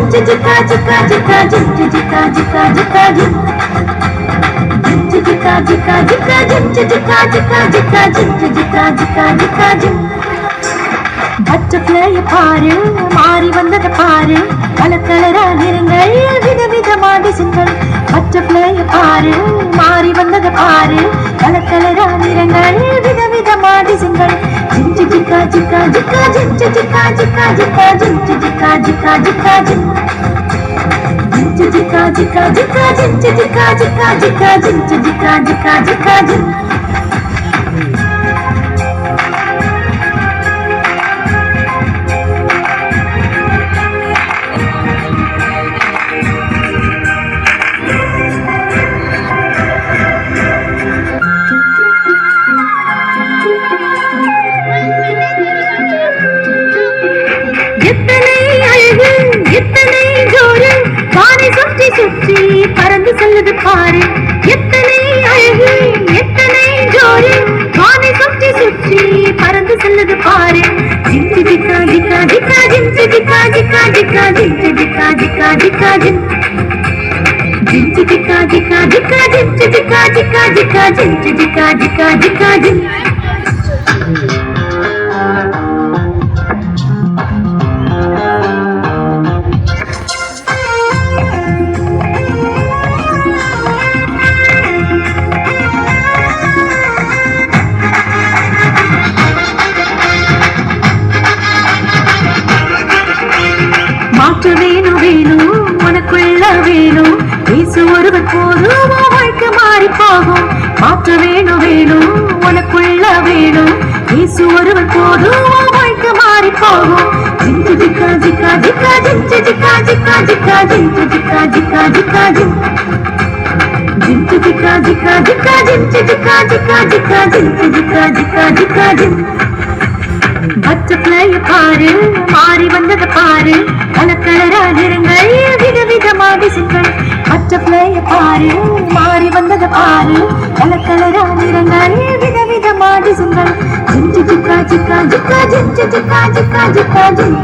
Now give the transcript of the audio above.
Zika ஜிகா ஜிகா ஜிம் ஜிகா ஜிகா ஜிகா ஜிம் ஜிகா ஜிகா ஜிகா ஜிம் ஜிகா ஜிகா ஜிகா ஜிம் ஜிகா ஜிகா ஜிகா ஜிம் பட்டர்ஃப்ளைய பாரு மாறி வந்தத பாரு கலர் கலரா நிறங்கள் விதவிதமா டிசைன்கள் பட்டர்ஃப்ளைய பாரு மாறி வந்தத பாரு கலர் கலரா நிறங்கள் விதவிதமா டிசைன்கள் ஜிம் ஜிகா ஜிகா ஜிகா ஜிம் ஜிகா ஜிகா ஜிகா ஜிம் ஜிகா ஜிகா ஜிகா ஜிம் ஜிகா ஜிகா ஜிகா ஜிம் ஜிகா ஜிகா ஜிகா ஜிம் ஜிகா ஜிகா ஜிகா ஜிம் சுற்றி பறந்து செல்லுது பாரு எத்தனை அழகு எத்தனை ஜோரு வானை சுற்றி சுற்றி பறந்து செல்லுது பாரு ஜிம் ஜிகா ஜிகா ஜிகா ஜிம் ஜிகா ஜிகா ஜிகா ஜிம் ஜிகா ஜிகா ஜிகா ஜிம் ஜிம் ஜிகா ஜிகா ஜிகா ஜிம் ஜிகா ஜிகா ஜிகா ஜிம் ஜிகா ஜிகா ஜிகா ஜிம் வேணும் வேணும் உனக்குள்ள வேணும் பேசு ஒருவர் போதும் வாழ்க்கை மாறி போகும் மாற்ற வேணும் வேணும் உனக்குள்ள வேணும் பேசு ஒருவர் போதும் வாழ்க்கை மாறி போகும் ஜிம் ஜிகா ஜிகா ஜிகா ஜிம் ஜிகா ஜிகா ஜிகா ஜிம் ஜிகா ஜிகா ஜிகா ஜிம் ஜிம் ஜிகா ஜிகா ஜிகா ஜிம் ஜிகா ஜிகா ஜிகா ஜிம் ஜிகா ஜிகா ஜிகா ஜிம் பட்டர்ஃப்ளைய பாரு மாறி வந்தத பாரு கலர் கலரா நிறங்கள் விதவிதமா டிசைன்கள் பட்டர்ஃப்ளைய பாரு மாறி வந்தத பாரு கலர் கலரா நிறங்கள் விதவிதமா டிசைன்கள் ஜிம் ஜிகா ஜிகா ஜிகா ஜிம் ஜிகா ஜிகா ஜிகா ஜிம்